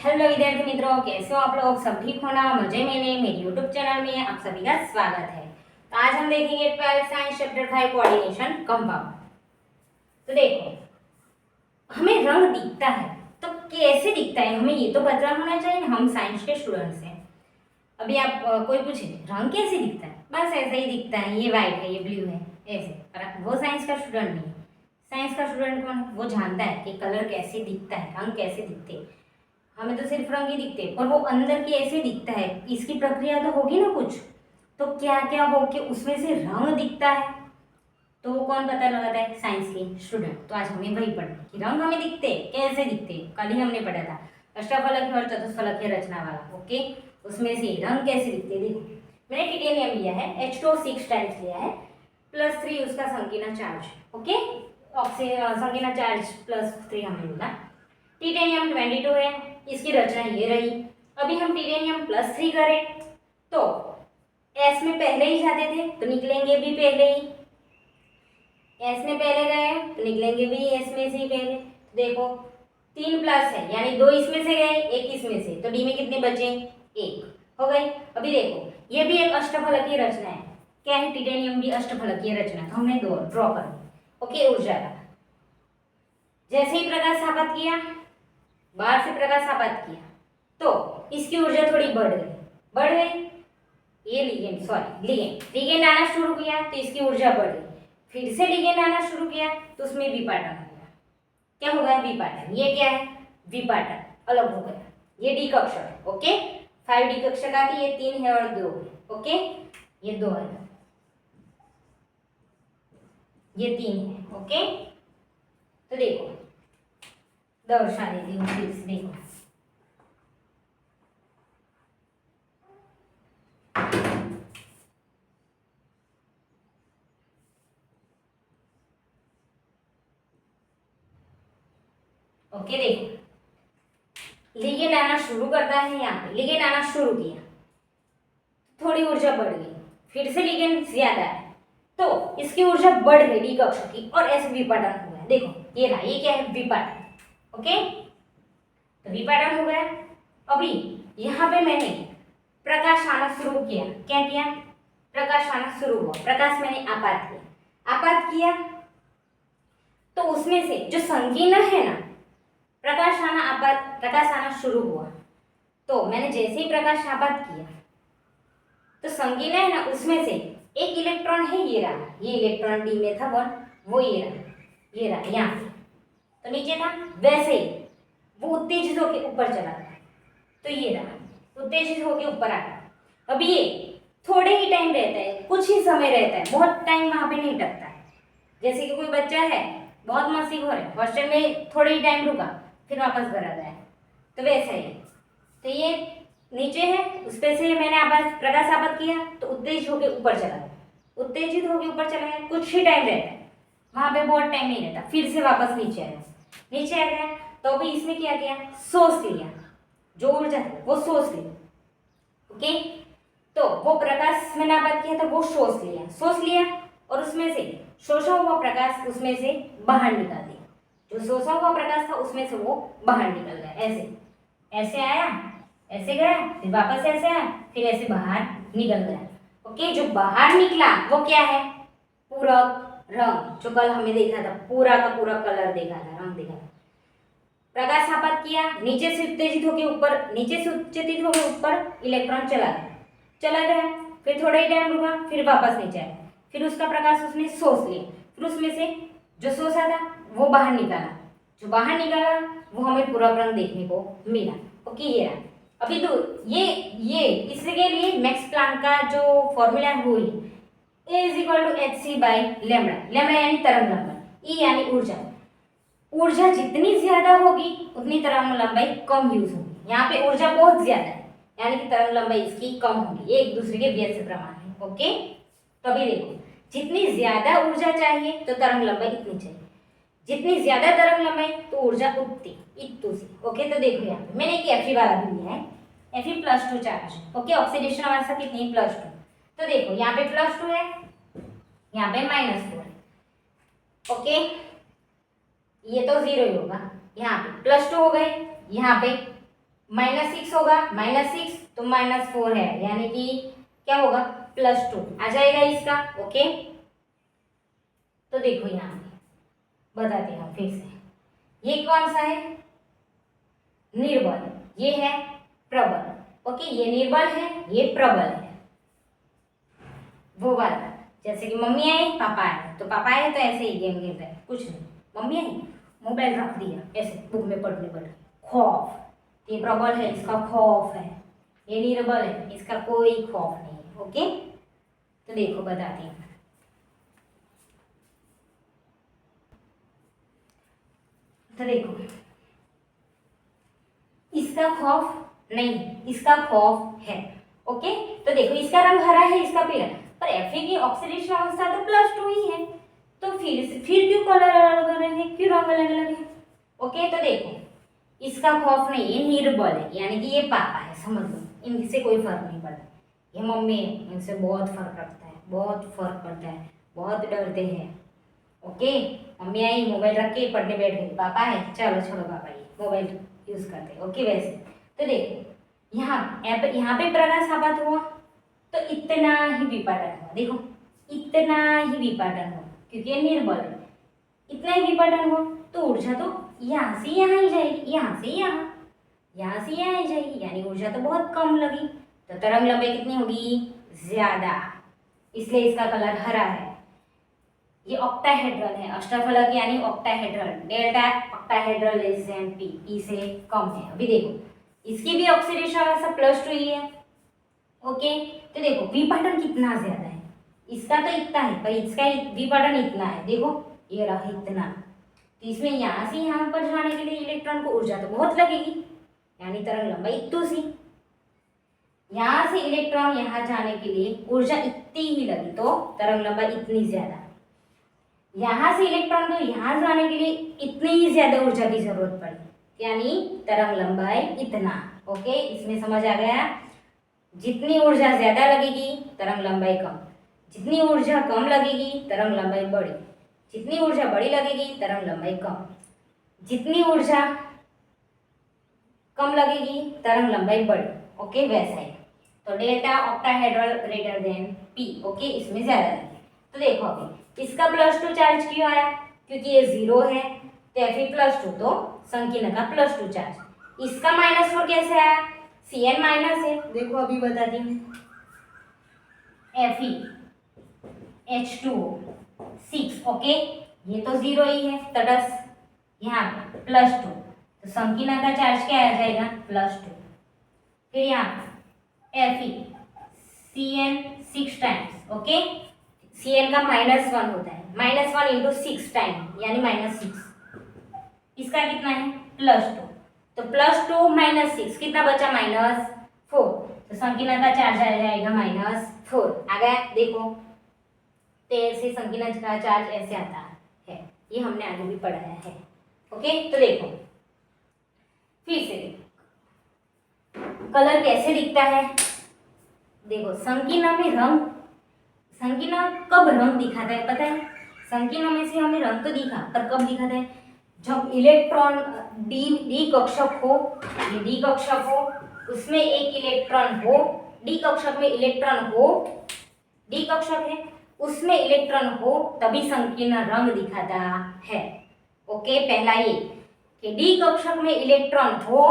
Hello विद्यार्थी मित्रों, कैसे हो आप लोग? सब ठीक होना मजे में ने मेरे यूट्यूब चैनल में आप सभी का स्वागत है। तो आज हम देखेंगे 12th science chapter 5 coordination compound. तो देखो, हमें रंग दिखता है तो कैसे दिखता है हमें ये तो पता होना चाहिए ना, हम साइंस के स्टूडेंट्स हैं। अभी आप कोई पूछे रंग कैसे दिखता है, बस ऐसे ही दिखता है, ये व्हाइट है, ये ब्लू है, ऐसे। पर वो साइंस का स्टूडेंट नहीं है। साइंस का स्टूडेंट कौन है? वो जानता है कि कलर कैसे दिखता है, रंग कैसे दिखते हैं। हमें तो सिर्फ रंग ही दिखते हैं, पर वो अंदर की ऐसे दिखता है, इसकी प्रक्रिया तो होगी ना कुछ। तो क्या क्या हो के उसमें से रंग दिखता है, तो वो कौन पता लगाता है? साइंस के स्टूडेंट। तो आज हमें वही पढ़ना है कि रंग हमें दिखते हैं, कैसे दिखते हैं। कल ही हमने पढ़ा था अष्टफलकीय और चतुष्फलकीय रचना वाला, ओके। उसमें से रंग कैसे दिखते हैं। देखो, मैंने टिटेनियम लिया है, H2O 6 टाइम्स लिया है, +3 उसका संकीर्ण चार्ज, ओके। संकीर्ण चार्ज +3 हमें मिला। टिटेनियम 22 है, इसकी रचना ये रही। अभी हम टिटेनियम +3 करें तो एस में पहले ही जाते थे तो निकलेंगे भी पहले ही, एस में पहले गए तो निकलेंगे भी एस में से ही पहले। तो देखो 3 प्लस है यानी 2 इसमें से गए, 1 इसमें से, तो डी में कितने बचे? 1 हो गई। अभी देखो ये भी एक अष्टफलकीय रचना है। क्या है? टिटेनियम भी अष्टफलकीय रचना, तो हमने दो ड्रॉ कर दी, ओके। ऊर्जा का जैसे ही प्रकाश आपत किया, बाहर से प्रकाश आपत किया तो इसकी ऊर्जा थोड़ी बढ़ गई। ये लिगेंड आना शुरू किया तो इसकी ऊर्जा बढ़ गई। फिर से लिगेंड आना शुरू किया तो उसमें विपाटन हो गया। क्या हो गया? विपाटन। ये क्या है? विपाटन, अलग हो गया। ये डी कक्षक, ओके। 5 डी कक्षक आती है, 3 है और 2 है, ओके। ये 2 है, ये 3 है, ओके। तो देखो दर्शा देती हूँ फिर से, देखो ओके। देखो लिगेंड आना शुरू करता है, यहाँ पे लिगेंड आना शुरू किया, थोड़ी ऊर्जा बढ़ गई। फिर से लिगेंड ज्यादा है तो इसकी ऊर्जा बढ़ गई डी कक्षक की, और ऐसे विपाटन हो गया। देखो ये रहा, ये क्या है? विपाटन, ओके। तो विपाटन हो गया। अभी यहाँ पे मैंने प्रकाश आना शुरू किया। क्या किया? प्रकाश आना शुरू हुआ, प्रकाश मैंने आपात किया तो उसमें से जो संकीर्ण है ना, प्रकाश आना शुरू हुआ तो मैंने जैसे ही प्रकाश आपात किया तो संकीर्ण है ना, उसमें से एक इलेक्ट्रॉन है, ये रहा, ये इलेक्ट्रॉन डी में था 1, वो ये रहा यहाँ पे, तो नीचे था। वैसे ही वो उत्तेजित होकर ऊपर चला गया, तो ये रहा, उत्तेजित होकर ऊपर आ गया। अब ये थोड़े ही टाइम रहता है, कुछ ही समय रहता है, बहुत टाइम वहां पे नहीं टकता है। जैसे कि कोई बच्चा है, बहुत मस्ती हो रहा है, हॉस्टल में थोड़े ही टाइम रुका, फिर वापस घर आ गया, तो वैसा ही। तो ये नीचे है, उस पे से मैंने प्रकाश आपत किया तो उत्तेजित होकर ऊपर चला गया, कुछ ही टाइम रहता है वहां पे, बहुत टाइम नहीं रहता, फिर से वापस नीचे आ गया। तो अभी इसने क्या किया? सोच लिया, जो ऊर्जा थी वो सोच ली, ओके। तो वो प्रकाश मैंने आपत किया था, वो सोच लिया और उसमें से शोषा हुआ प्रकाश उसमें से बाहर निकाल दिया। जो शोषा हुआ प्रकाश था उसमें से वो बाहर निकल गया, ऐसे आया, ऐसे गया, फिर वापस ऐसे आया, फिर ऐसे बाहर निकल गया, ओके। जो बाहर निकला वो क्या है? पूरक रंग, जो कल हमें देखा था, पूरा का पूरा कलर देखा था, रंग देखा था। प्रकाश आपत किया, नीचे से उत्तेजित होकर ऊपर इलेक्ट्रॉन चला गया, फिर थोड़ा ही टाइम रुका, फिर वापस नीचे आया, फिर उसका प्रकाश उसने सोच लिया, फिर उसमें से जो सोचा था वो बाहर निकाला, वो हमें पूरा रंग देखने को मिला, ओके। ये रहा। अभी तो ये इसके लिए मैक्स प्लांक का जो फॉर्मूला है वो ही A=hc/λ यानी तरंग लंबाई, E यानी ऊर्जा जितनी ज्यादा होगी उतनी तरंग लंबाई कम यूज होगी। यहाँ पे ऊर्जा बहुत ज्यादा है यानी कि तरंग लंबाई इसकी कम होगी, ये एक दूसरे के व्यस्त प्रमाण है, ओके। तो अभी देखो, जितनी ज्यादा ऊर्जा चाहिए तो तरंग लंबाई इतनी चाहिए, जितनी ज्यादा तरंग लंबाई तो ऊर्जा उतनी सी, ओके। तो देखो यहाँ पे मैंने एक Fe वाला भी लिया है, Fe+2 चार्ज, ओके। ऑक्सीडेशन अवस्था कितनी? +2। तो देखो यहाँ पे +2 है, यहाँ पे -2 है, ओके। ये तो 0 ही होगा, यहाँ पे +2 हो गए, यहाँ पे -6 होगा, -6 तो -4 है, यानी कि क्या होगा, +2 आ जाएगा इसका। ओके, तो देखो यहाँ पे बताते हैं फिर से, ये कौन सा है, निर्बल, ये है प्रबल। ओके, ये निर्बल है, ये प्रबल है, वो वाला। जैसे कि मम्मी आए पापा आए, तो पापा आए तो ऐसे ही गेम खेल रहे हैं, कुछ नहीं, मम्मी आई मोबाइल रख दिया ऐसे बुक में पढ़ने बैठ गई, खौफ, ये प्रबल है, इसका खौफ है। ये निर्बल है, इसका कोई खौफ नहीं है। ओके, तो देखो बताती हूँ, तो देखो इसका खौफ नहीं, इसका खौफ है। ओके, तो देखो इसका रंग हरा है, इसका पीला, पर Fe की ऑक्सीडेशन अवस्था तो +2 ही है, तो फिर क्यों कलर अलग अलग है, क्यों रंग अलग अलग है। ओके, तो देखो इसका खौफ नहीं, ये निर्बल है, यानी कि ये पापा है, समझ लो, इनसे कोई फर्क नहीं पड़ता। ये मम्मी है, इनसे बहुत फर्क पड़ता है, बहुत फर्क पड़ता है, बहुत डरते हैं। ओके, मम्मी आई मोबाइल रख के पढ़ने बैठ गई, पापा है चलो छोड़ो पापा ये मोबाइल यूज करते हैं। ओके, वैसे तो देखो यहाँ पे प्रकाश आपात हुआ तो इतना ही विपाटन हुआ, देखो इतना ही विपाटन हुआ, क्योंकि ये निर्बल है, इतना ही विपाटन हुआ, तो ऊर्जा तो यहाँ से यहाँ ही जाएगी, यहाँ से यहाँ, यहाँ से यहाँ ही जाएगी, यानी ऊर्जा तो बहुत कम लगी, तो तरंग लंबाई कितनी होगी, ज्यादा, इसलिए इसका कलर हरा है। ये ऑक्टाहेड्रल है, अष्टफलक यानी octahedral, delta octahedral less than P, P से कम है। अभी देखो इसकी भी ऑक्सीडेशन अवस्था +2 ही है। ओके, तो देखो विपाटन कितना ज्यादा है, इसका तो इतना है, पर इसका विपाटन इतना है, देखो ये रहा इतना, तो इसमें यहाँ से यहाँ पर जाने के लिए इलेक्ट्रॉन को ऊर्जा तो बहुत लगेगी, यानी तरंग लंबाई इतनी सी, यहाँ से इलेक्ट्रॉन यहाँ जाने के लिए ऊर्जा इतनी ही लगी, तो तरंग लंबाई इतनी ज्यादा, यहाँ से इलेक्ट्रॉन को यहाँ जाने के लिए इतनी ही ज्यादा ऊर्जा की जरूरत पड़ी, यानी तरंग लंबाई इतना। ओके, इसमें समझ आ गया, जितनी ऊर्जा ज्यादा लगेगी तरंग लंबाई कम, जितनी ऊर्जा कम लगेगी तरंग लंबाई बड़ी, जितनी ऊर्जा बड़ी लगेगी तरंग लंबाई कम, जितनी ऊर्जा कम लगेगी तरंग लंबाई बड़ी। ओके, वैसा है, तो delta octahedral greater than P. Okay, इसमें ज्यादा लगेगी। तो देखो अभी इसका +2 चार्ज क्यों आया, क्योंकि ये 0 है, तो Fe +2, तो संकीर्ण का +2 चार्ज। इसका -4 कैसे आया, Cn माइनस है, देखो अभी बताती हूँ, Fe H2O 6। ओके, ये तो 0 ही है तटस्थ, यहाँ +2, तो संकीर्ण का चार्ज क्या आ जाएगा, +2। फिर यहाँ Fe Cn 6 times. Okay, Cn का -1 होता है, -1 इंटू 6 टाइम, यानी -6, इसका कितना है, +2, तो +2 -6 कितना बचा, -4, तो संकीर्ण का चार्ज आ जाएगा -4 आ गया। देखो तो ऐसे संकीर्ण का चार्ज ऐसे आता है, ये हमने आगे भी पढ़ाया है। ओके, तो देखो फिर से कलर कैसे दिखता है, देखो संकीर्ण में रंग, संकीर्ण कब रंग दिखाता है पता है, संकीर्ण में से हमें रंग तो दिखा, पर कब दिखाता है, जब इलेक्ट्रॉन डी कक्षक हो, ये डी कक्षक हो, उसमें एक इलेक्ट्रॉन हो, डी कक्षक में इलेक्ट्रॉन हो, डी कक्षक है उसमें इलेक्ट्रॉन हो, तभी संकीर्ण रंग दिखाता है। ओके, पहला ये कि डी कक्षक में इलेक्ट्रॉन हो,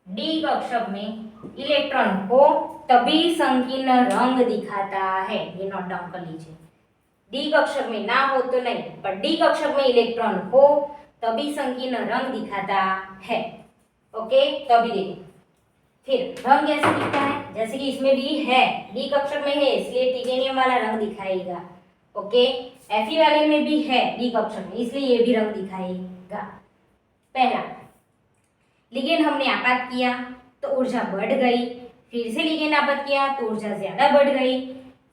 डी कक्षक में इलेक्ट्रॉन हो तभी संकीर्ण रंग दिखाता है, ये नोट डाउन कर लीजिए। डी कक्षक में ना हो तो नहीं, पर डी कक्षक में इलेक्ट्रॉन हो तभी संकीर्ण रंग दिखाता है। ओके, तो अभी देखो फिर रंग कैसे दिखता है, जैसे कि इसमें भी है, डी कक्षक में है इसलिए टिटेनियम वाला रंग दिखाएगा। ओके, Fe वाले में भी है डी कक्षक में, इसलिए ये भी रंग दिखाएगा। पहला लिगेंड हमने आपात किया तो ऊर्जा बढ़ गई, फिर से लिगेंड आपात किया तो ऊर्जा ज्यादा बढ़ गई,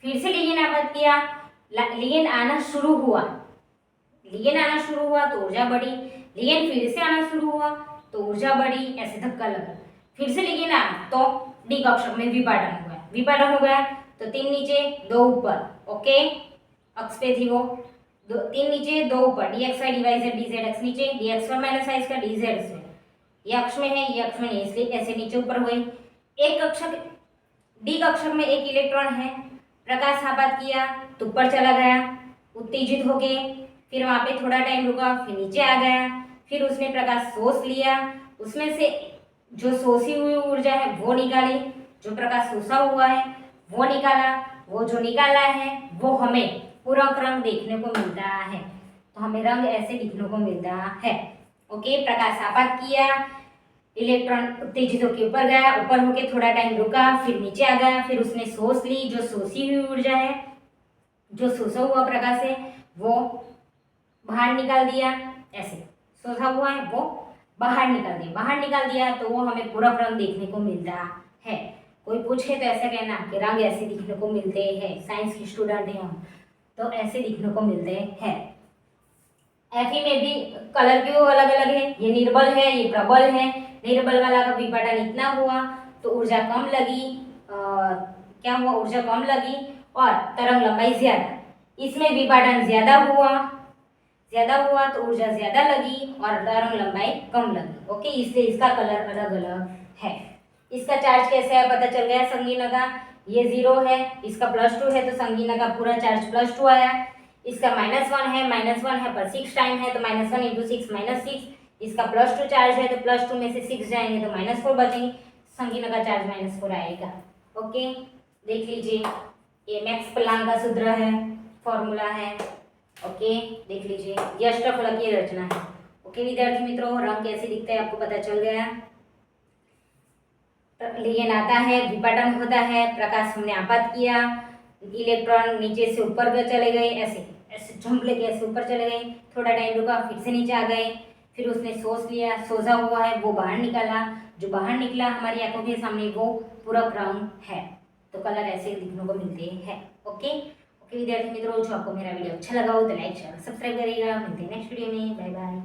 फिर से लिगेंड आपात किया, लिगेंड आना शुरू हुआ, लिगेंड आना शुरू हुआ तो ऊर्जा बढ़ी, लिगेंड फिर से आना शुरू हुआ तो ऊर्जा बढ़ी, ऐसे धक्का लगा, फिर से लिगेंड आना तो डी कक्षक में विपाटन हो गया, विपाटन हो गया तो 3 नीचे 2 ऊपर। ओके, अक्ष पे थी वो तीन नीचे दो ऊपर, dx y dy z dz x नीचे, dx y माइनस आई इसका dz से, ये अक्ष में है ये अक्ष में नहीं, इसलिए ऐसे नीचे ऊपर हुए। एक कक्षक डी कक्षक में एक इलेक्ट्रॉन है, प्रकाश आपात किया तो ऊपर चला गया, उत्तेजित हो गए, फिर वहां पे थोड़ा टाइम रुका, फिर नीचे आ गया, फिर उसने प्रकाश शोष लिया, उसमें से जो शोषी हुई ऊर्जा है वो निकाली, जो प्रकाश शोषा हुआ है वो निकाला, वो जो निकाला है वो हमें पूरक रंग देखने को मिलता है। तो हमें रंग ऐसे दिखने को मिलता है। ओके, प्रकाश आपात किया, इलेक्ट्रॉन उत्तेजित होकर ऊपर गया, ऊपर होके थोड़ा टाइम रुका, फिर नीचे आ गया, फिर उसने शोष ली, जो शोषी हुई ऊर्जा है, जो शोषा हुआ प्रकाश है वो बाहर निकाल दिया, ऐसे शोषा हुआ है वो बाहर निकाल दिया तो वो हमें पूरक रंग देखने को मिलता है। कोई पूछे तो ऐसा कहना कि रंग ऐसे दिखने को मिलते हैं, साइंस की स्टूडेंट हैं हम तो ऐसे दिखने को मिलते हैं। Fe में भी कलर क्यों अलग अलग है, ये निर्बल है ये प्रबल है, निर्बल वाला का विपाटन इतना हुआ तो ऊर्जा कम लगी, क्या हुआ ऊर्जा कम लगी और तरंग लंबाई ज्यादा, इसमें विपाटन ज्यादा हुआ तो ऊर्जा ज्यादा लगी और तरंग लंबाई कम लगी। ओके, इसलिए इसका कलर अलग अलग है। इसका चार्ज कैसे है पता चल गया, संगीन का ये 0 है, इसका +2 है तो संगीन का पूरा चार्ज +2 आया, इसका -1 है पर 6 टाइम है तो -1 × 6 -6, इसका +2 चार्ज है तो +2 में से 6 जाएंगे तो -4 बचेंगे, संगीन का चार्ज -4 आएगा। ओके, देख लीजिए ये मैक्स प्लांक का सूत्र है, फॉर्मूला है। ओके, देख लीजिए ये अष्टफलकीय रचना है। ओके विद्यार्थी मित्रों, रंग कैसे दिखते हैं आपको पता चल गया। लिगेंड आता है, विपाटन होता है, प्रकाश हमने आपात किया, इलेक्ट्रॉन नीचे से ऊपर चले गए, ऐसे ऐसे जंप लेके ऐसे ऊपर चले गए, थोड़ा टाइम रुका फिर से नीचे आ गए, फिर उसने शोष लिया, शोषा हुआ है वो बाहर निकाला, जो बाहर निकला हमारी आंखों के सामने वो पूरक रंग है। तो कलर ऐसे दिखने को मिलते हैं। ओके विद्यार्थी मित्रों, जो आपको मेरा वीडियो अच्छा लगा हो तो लाइक शेयर सब्सक्राइब करिएगा। मिलते हैं नेक्स्ट वीडियो में, बाय बाय।